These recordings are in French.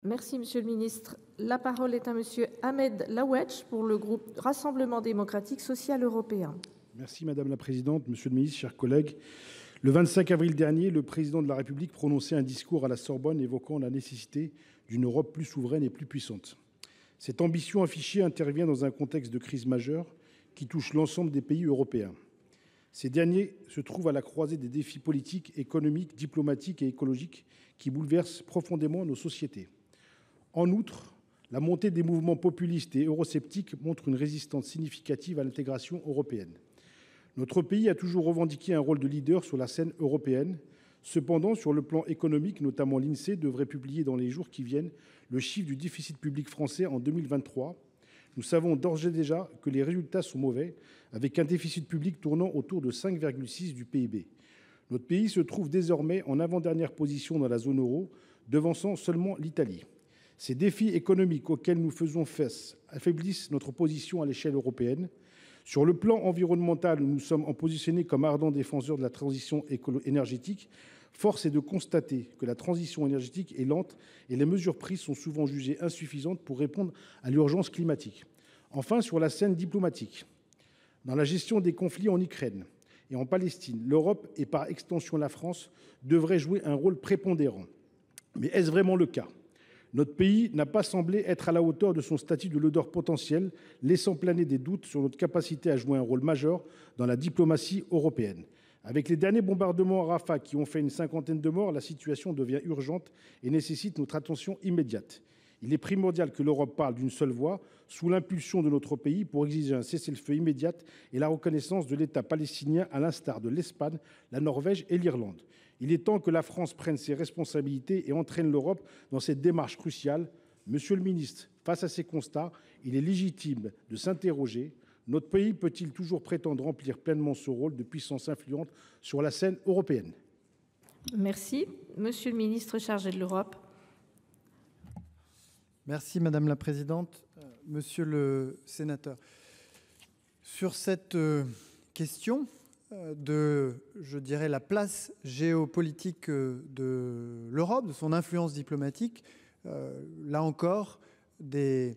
Merci, Monsieur le Ministre. La parole est à Monsieur Ahmed Laouedj pour le groupe Rassemblement démocratique social européen. Merci Madame la Présidente, Monsieur le Ministre, chers collègues. Le 25 avril dernier, le Président de la République prononçait un discours à la Sorbonne évoquant la nécessité d'une Europe plus souveraine et plus puissante. Cette ambition affichée intervient dans un contexte de crise majeure qui touche l'ensemble des pays européens. Ces derniers se trouvent à la croisée des défis politiques, économiques, diplomatiques et écologiques qui bouleversent profondément nos sociétés. En outre, la montée des mouvements populistes et eurosceptiques montre une résistance significative à l'intégration européenne. Notre pays a toujours revendiqué un rôle de leader sur la scène européenne. Cependant, sur le plan économique, notamment l'INSEE devrait publier dans les jours qui viennent le chiffre du déficit public français en 2023. Nous savons d'ores et déjà que les résultats sont mauvais, avec un déficit public tournant autour de 5,6 du PIB. Notre pays se trouve désormais en avant-dernière position dans la zone euro, devançant seulement l'Italie. Ces défis économiques auxquels nous faisons face affaiblissent notre position à l'échelle européenne. Sur le plan environnemental, nous nous sommes positionnés comme ardents défenseurs de la transition énergétique. Force est de constater que la transition énergétique est lente et les mesures prises sont souvent jugées insuffisantes pour répondre à l'urgence climatique. Enfin, sur la scène diplomatique, dans la gestion des conflits en Ukraine et en Palestine, l'Europe et par extension la France devraient jouer un rôle prépondérant. Mais est-ce vraiment le cas ? Notre pays n'a pas semblé être à la hauteur de son statut de leader potentiel, laissant planer des doutes sur notre capacité à jouer un rôle majeur dans la diplomatie européenne. Avec les derniers bombardements à Rafah qui ont fait une 50aine de morts, la situation devient urgente et nécessite notre attention immédiate. Il est primordial que l'Europe parle d'une seule voix, sous l'impulsion de notre pays, pour exiger un cessez-le-feu immédiat et la reconnaissance de l'État palestinien, à l'instar de l'Espagne, la Norvège et l'Irlande. Il est temps que la France prenne ses responsabilités et entraîne l'Europe dans cette démarche cruciale. Monsieur le ministre, face à ces constats, il est légitime de s'interroger. Notre pays peut-il toujours prétendre remplir pleinement ce rôle de puissance influente sur la scène européenne ? Merci. Monsieur le ministre chargé de l'Europe. Merci Madame la Présidente. Monsieur le sénateur, sur cette question je dirais, la place géopolitique de l'Europe, de son influence diplomatique, là encore, des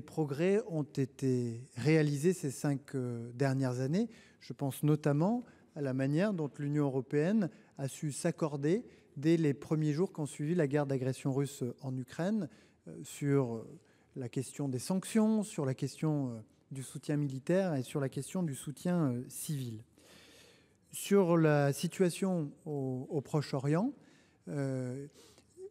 progrès ont été réalisés ces 5 dernières années. Je pense notamment à la manière dont l'Union européenne a su s'accorder dès les premiers jours qu'ont suivi la guerre d'agression russe en Ukraine sur la question des sanctions, sur la question du soutien militaire et sur la question du soutien civil. Sur la situation au Proche-Orient,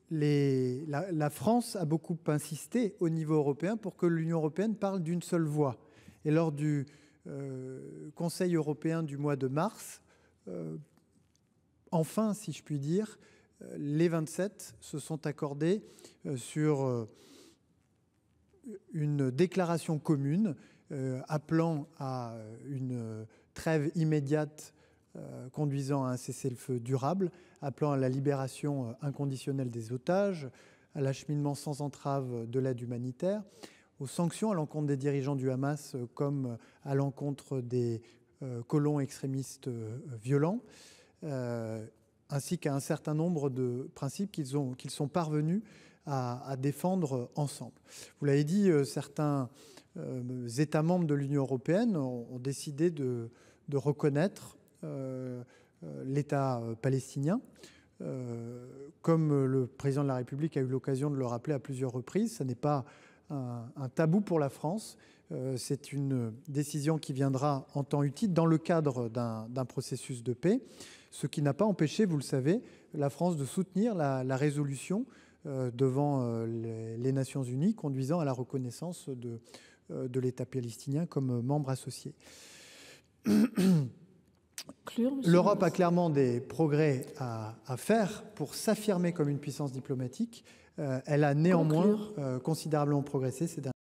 la France a beaucoup insisté au niveau européen pour que l'Union européenne parle d'une seule voix. Et lors du Conseil européen du mois de mars, enfin, si je puis dire, les 27 se sont accordés sur une déclaration commune appelant à une trêve immédiate conduisant à un cessez-le-feu durable, appelant à la libération inconditionnelle des otages, à l'acheminement sans entrave de l'aide humanitaire, aux sanctions à l'encontre des dirigeants du Hamas comme à l'encontre des colons extrémistes violents, ainsi qu'à un certain nombre de principes qu'ils sont parvenus à défendre ensemble. Vous l'avez dit, certains États membres de l'Union européenne ont décidé de reconnaître l'État palestinien. Comme le président de la République a eu l'occasion de le rappeler à plusieurs reprises, ce n'est pas un tabou pour la France. C'est une décision qui viendra en temps utile dans le cadre d'un processus de paix, ce qui n'a pas empêché, vous le savez, la France de soutenir la résolution devant les Nations Unies conduisant à la reconnaissance de l'État palestinien comme membre associé. L'Europe a clairement des progrès à faire pour s'affirmer comme une puissance diplomatique. Elle a néanmoins considérablement progressé ces dernières années.